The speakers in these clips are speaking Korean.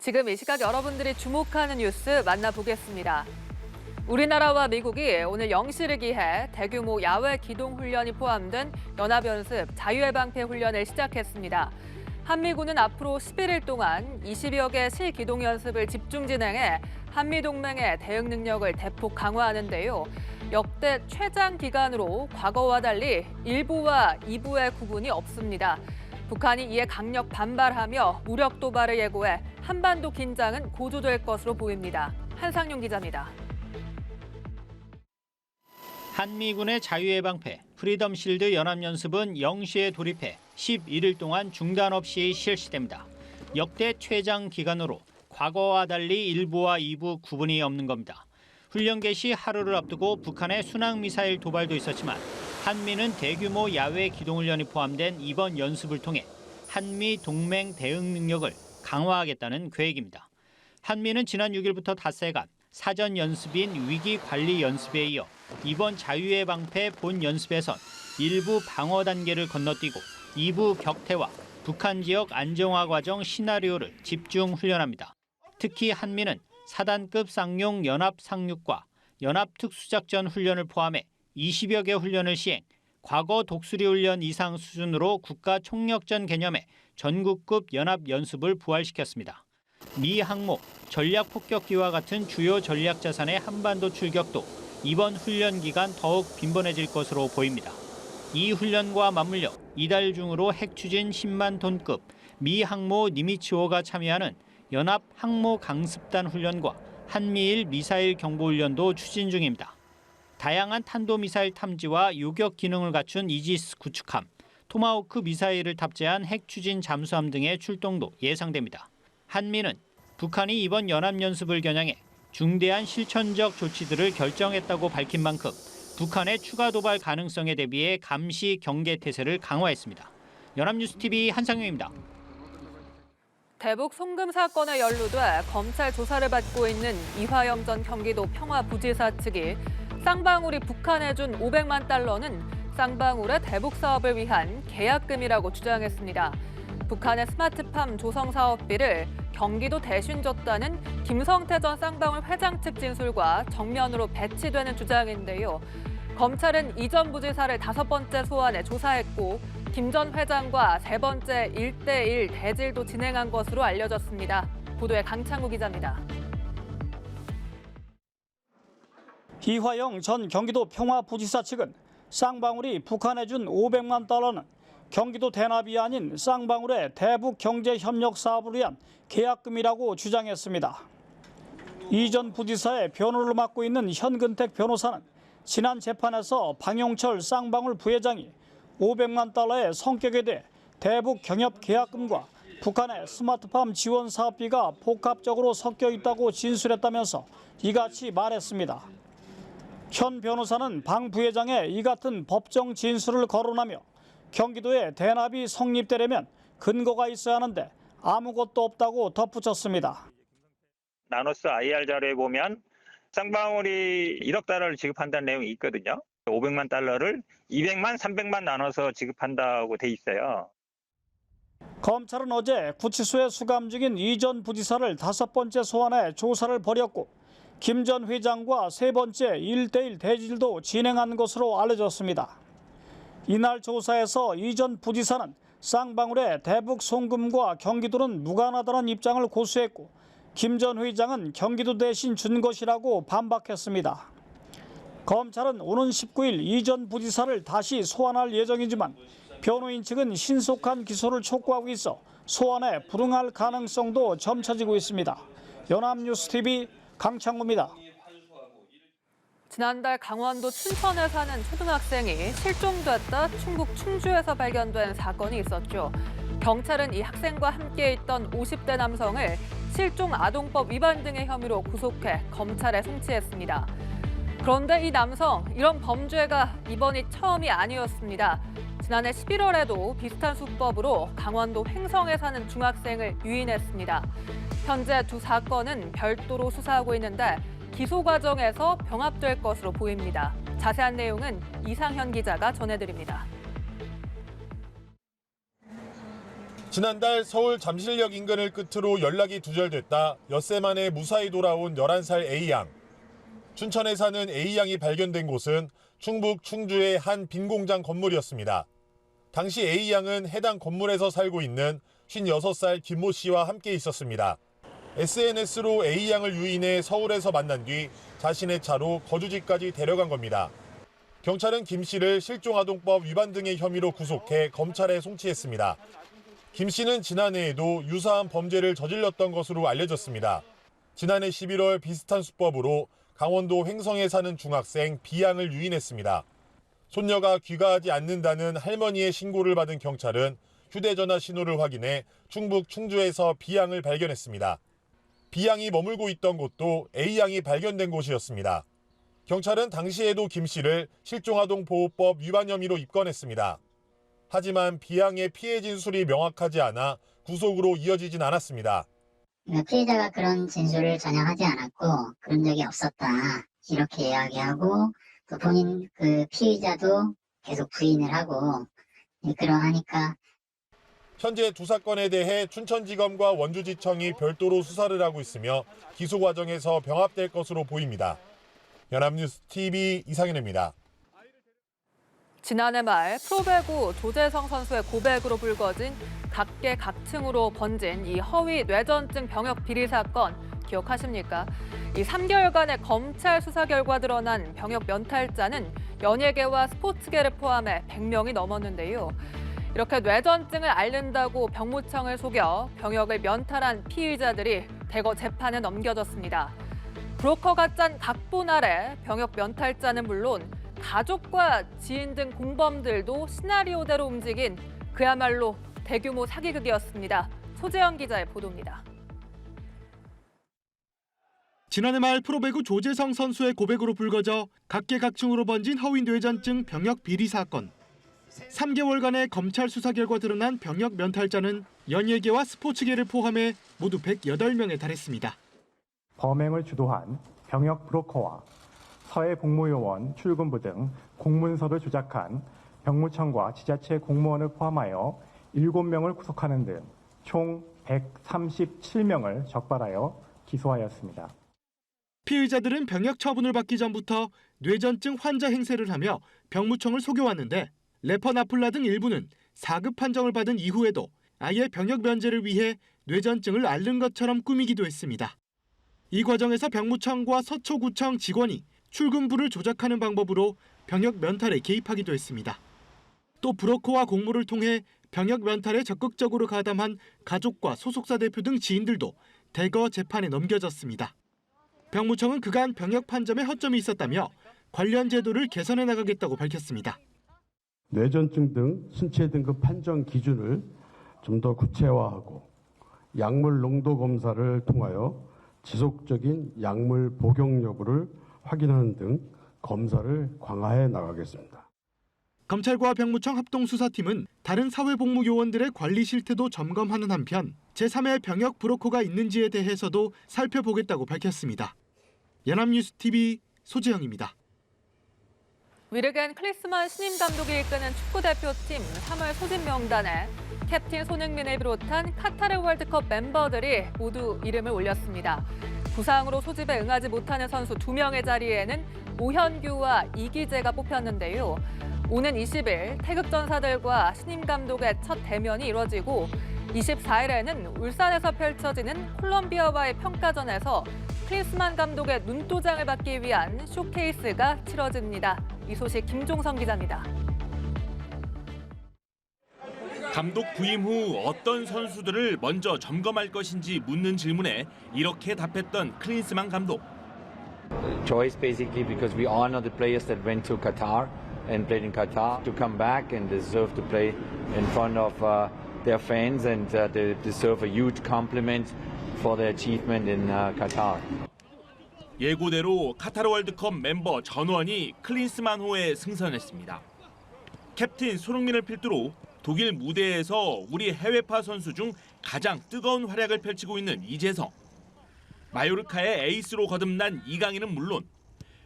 지금 이 시각 여러분들이 주목하는 뉴스 만나보겠습니다. 우리나라와 미국이 오늘 영시를 기해 대규모 야외 기동훈련이 포함된 연합연습 자유해방패 훈련을 시작했습니다. 한미군은 앞으로 11일 동안 20여 개 실기동연습을 집중 진행해 한미동맹의 대응 능력을 대폭 강화하는데요. 역대 최장 기간으로 과거와 달리 1부와 2부의 구분이 없습니다. 북한이 이에 강력 반발하며 무력 도발을 예고해 한반도 긴장은 고조될 것으로 보입니다. 한상용 기자입니다. 한미군의 자유해방패 프리덤 실드 연합연습은 영시에 돌입해 11일 동안 중단 없이 실시됩니다. 역대 최장 기간으로 과거와 달리 1부와 2부 구분이 없는 겁니다. 훈련 개시 하루를 앞두고 북한의 순항미사일 도발도 있었지만 한미는 대규모 야외 기동훈련이 포함된 이번 연습을 통해 한미 동맹 대응 능력을 강화하겠다는 계획입니다. 한미는 지난 6일부터 닷새간 사전 연습인 위기 관리 연습에 이어 이번 자유해방패 본 연습에선 일부 방어 단계를 건너뛰고 2부 격퇴와 북한 지역 안정화 과정 시나리오를 집중 훈련합니다. 특히 한미는 사단급 쌍용 연합 상륙과 연합 특수작전 훈련을 포함해 20여 개 훈련을 시행, 과거 독수리 훈련 이상 수준으로 국가 총력전 개념의 전국급 연합 연습을 부활시켰습니다. 미 항모, 전략폭격기와 같은 주요 전략 자산의 한반도 출격도 이번 훈련 기간 더욱 빈번해질 것으로 보입니다. 이 훈련과 맞물려 이달 중으로 핵 추진 10만 톤급 미 항모 니미츠호가 참여하는 연합 항모 강습단 훈련과 한미일 미사일 경보 훈련도 추진 중입니다. 다양한 탄도미사일 탐지와 요격 기능을 갖춘 이지스 구축함, 토마호크 미사일을 탑재한 핵 추진 잠수함 등의 출동도 예상됩니다. 한미는 북한이 이번 연합연습을 겨냥해 중대한 실천적 조치들을 결정했다고 밝힌 만큼 북한의 추가 도발 가능성에 대비해 감시 경계 태세를 강화했습니다. 연합뉴스TV 한상용입니다. 대북 송금 사건에 연루돼 검찰 조사를 받고 있는 이화영 전 경기도 평화부지사 측이 쌍방울이 북한에 준 500만 달러는 쌍방울의 대북 사업을 위한 계약금이라고 주장했습니다. 북한의 스마트팜 조성 사업비를 경기도 대신 줬다는 김성태 전 쌍방울 회장 측 진술과 정면으로 배치되는 주장인데요. 검찰은 이 전 부지사를 5번째 소환해 조사했고 김 전 회장과 3번째 1대1 대질도 진행한 것으로 알려졌습니다. 보도에 강창구 기자입니다. 이화영 전 경기도 평화부지사 측은 쌍방울이 북한에 준 500만 달러는 경기도 대납이 아닌 쌍방울의 대북 경제 협력 사업을 위한 계약금이라고 주장했습니다. 이 전 부지사의 변호를 맡고 있는 현근택 변호사는 지난 재판에서 방용철 쌍방울 부회장이 500만 달러의 성격에 대해 대북 경협 계약금과 북한의 스마트팜 지원 사업비가 복합적으로 섞여 있다고 진술했다면서 이같이 말했습니다. 현 변호사는 방 부회장의 이 같은 법정 진술을 거론하며 경기도에 대납이 성립되려면 근거가 있어야 하는데 아무것도 없다고 덧붙였습니다. 나노스 IR 자료에 보면 쌍방울이 1억 달러를 지급한다는 내용이 있거든요. 500만 달러를 200만, 300만 나눠서 지급한다고 돼 있어요. 검찰은 어제 구치소에 수감 중인 이 전 부지사를 5번째 소환해 조사를 벌였고 김 전 회장과 3번째 1대1 대질도 진행한 것으로 알려졌습니다. 이날 조사에서 이 전 부지사는 쌍방울의 대북 송금과 경기도는 무관하다는 입장을 고수했고 김 전 회장은 경기도 대신 준 것이라고 반박했습니다. 검찰은 오는 19일 이 전 부지사를 다시 소환할 예정이지만 변호인 측은 신속한 기소를 촉구하고 있어 소환에 불응할 가능성도 점쳐지고 있습니다. 연합뉴스TV 강창구입니다. 지난달 강원도 춘천에 사는 초등학생이 실종됐다 충북 충주에서 발견된 사건이 있었죠. 경찰은 이 학생과 함께 있던 50대 남성을 실종 아동법 위반 등의 혐의로 구속해 검찰에 송치했습니다. 그런데 이 남성, 이런 범죄가 이번이 처음이 아니었습니다. 지난해 11월에도 비슷한 수법으로 강원도 횡성에 사는 중학생을 유인했습니다. 현재 두 사건은 별도로 수사하고 있는데 기소 과정에서 병합될 것으로 보입니다. 자세한 내용은 이상현 기자가 전해드립니다. 지난달 서울 잠실역 인근을 끝으로 연락이 두절됐다 엿새 만에 무사히 돌아온 11살 A양. 춘천에 사는 A양이 발견된 곳은 충북 충주의 한 빈공장 건물이었습니다. 당시 A양은 해당 건물에서 살고 있는 56살 김모 씨와 함께 있었습니다. SNS로 A양을 유인해 서울에서 만난 뒤 자신의 차로 거주지까지 데려간 겁니다. 경찰은 김 씨를 실종아동법 위반 등의 혐의로 구속해 검찰에 송치했습니다. 김 씨는 지난해에도 유사한 범죄를 저질렀던 것으로 알려졌습니다. 지난해 11월 비슷한 수법으로 강원도 횡성에 사는 중학생 B양을 유인했습니다. 손녀가 귀가하지 않는다는 할머니의 신고를 받은 경찰은 휴대전화 신호를 확인해 충북 충주에서 B양을 발견했습니다. B양이 머물고 있던 곳도 A양이 발견된 곳이었습니다. 경찰은 당시에도 김 씨를 실종아동보호법 위반 혐의로 입건했습니다. 하지만 B양의 피해 진술이 명확하지 않아 구속으로 이어지진 않았습니다. 피해자가 그런 진술을 전혀 하지 않았고 그런 적이 없었다 이렇게 이야기하고 또 본인 그 피의자도 계속 부인을 하고 그러하니까 현재 두 사건에 대해 춘천지검과 원주지청이 별도로 수사를 하고 있으며 기소 과정에서 병합될 것으로 보입니다. 연합뉴스 TV 이상현입니다. 지난해 말 프로배구 조재성 선수의 고백으로 불거진 각계각층으로 번진 이 허위 뇌전증 병역 비리 사건 기억하십니까? 이 3개월간의 검찰 수사 결과 드러난 병역 면탈자는 연예계와 스포츠계를 포함해 100명이 넘었는데요. 이렇게 뇌전증을 앓는다고 병무청을 속여 병역을 면탈한 피의자들이 대거 재판에 넘겨졌습니다. 브로커가 짠 각본 아래 병역 면탈자는 물론 가족과 지인 등 공범들도 시나리오대로 움직인 그야말로 대규모 사기극이었습니다. 소재영 기자의 보도입니다. 지난해 말 프로배구 조재성 선수의 고백으로 불거져 각계각층으로 번진 허위 뇌전증 병역 비리 사건. 3개월간의 검찰 수사 결과 드러난 병역 면탈자는 연예계와 스포츠계를 포함해 모두 108명에 달했습니다. 범행을 주도한 병역 브로커와 사회복무요원 출근부 등 공문서를 조작한 병무청과 지자체 공무원을 포함하여 7명을 구속하는 등 총 137명을 적발하여 기소하였습니다. 피의자들은 병역 처분을 받기 전부터 뇌전증 환자 행세를 하며 병무청을 속여왔는데 래퍼 나플라 등 일부는 4급 판정을 받은 이후에도 아예 병역 면제를 위해 뇌전증을 앓는 것처럼 꾸미기도 했습니다. 이 과정에서 병무청과 서초구청 직원이 출근부를 조작하는 방법으로 병역 면탈에 개입하기도 했습니다. 또 브로커와 공모를 통해 병역 면탈에 적극적으로 가담한 가족과 소속사 대표 등 지인들도 대거 재판에 넘겨졌습니다. 병무청은 그간 병역 판정에 허점이 있었다며 관련 제도를 개선해 나가겠다고 밝혔습니다. 뇌전증 등 신체 등급 판정 기준을 좀 더 구체화하고 약물 농도 검사를 통하여 지속적인 약물 복용 여부를 확인하는 등 검사를 강화해 나가겠습니다. 검찰과 병무청 합동수사팀은 다른 사회복무요원들의 관리 실태도 점검하는 한편 제3의 병역 브로커가 있는지에 대해서도 살펴보겠다고 밝혔습니다. 연합뉴스 TV 소재영입니다. 위르겐 클리스만 신임 감독이 이끄는 축구대표팀 3월 소집 명단에 캡틴 손흥민을 비롯한 카타르 월드컵 멤버들이 모두 이름을 올렸습니다. 부상으로 소집에 응하지 못하는 선수 2명의 자리에는 오현규와 이기재가 뽑혔는데요. 오는 20일 태극전사들과 신임 감독의 첫 대면이 이뤄지고 24일에는 울산에서 펼쳐지는 콜롬비아와의 평가전에서 클리스만 감독의 눈도장을 받기 위한 쇼케이스가 치러집니다. 이 소식 김종성 기자입니다. 감독 부임 후 어떤 선수들을 먼저 점검할 것인지 묻는 질문에 이렇게 답했던 클린스만 감독. Choice basically because we honor the players that went to Qatar and played in Qatar to come back and deserve to play in front of their fans and they deserve a huge compliment for their achievement in Qatar. 예고대로 카타르 월드컵 멤버 전원이 클린스만호에 승선했습니다. 캡틴 손흥민을 필두로 독일 무대에서 우리 해외파 선수 중 가장 뜨거운 활약을 펼치고 있는 이재성. 마요르카의 에이스로 거듭난 이강인은 물론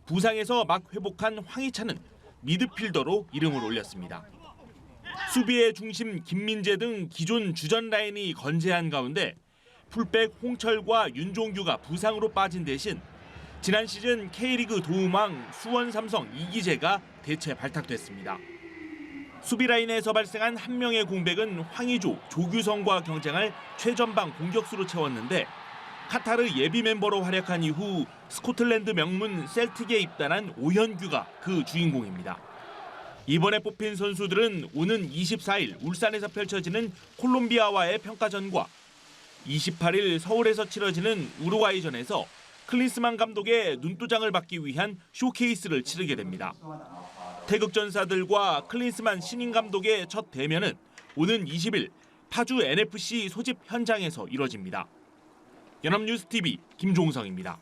부상에서 막 회복한 황희찬은 미드필더로 이름을 올렸습니다. 수비의 중심 김민재 등 기존 주전 라인이 건재한 가운데 풀백 홍철과 윤종규가 부상으로 빠진 대신 지난 시즌 K리그 도움왕 수원 삼성 이기재가 대체 발탁됐습니다. 수비 라인에서 발생한 한 명의 공백은 황의조, 조규성과 경쟁할 최전방 공격수로 채웠는데 카타르 예비 멤버로 활약한 이후 스코틀랜드 명문 셀틱에 입단한 오현규가 그 주인공입니다. 이번에 뽑힌 선수들은 오는 24일 울산에서 펼쳐지는 콜롬비아와의 평가전과 28일 서울에서 치러지는 우루과이전에서 클린스만 감독의 눈도장을 받기 위한 쇼케이스를 치르게 됩니다. 태극전사들과 클린스만 신인 감독의 첫 대면은 오는 20일 파주 NFC 소집 현장에서 이뤄집니다. 연합뉴스TV 김종성입니다.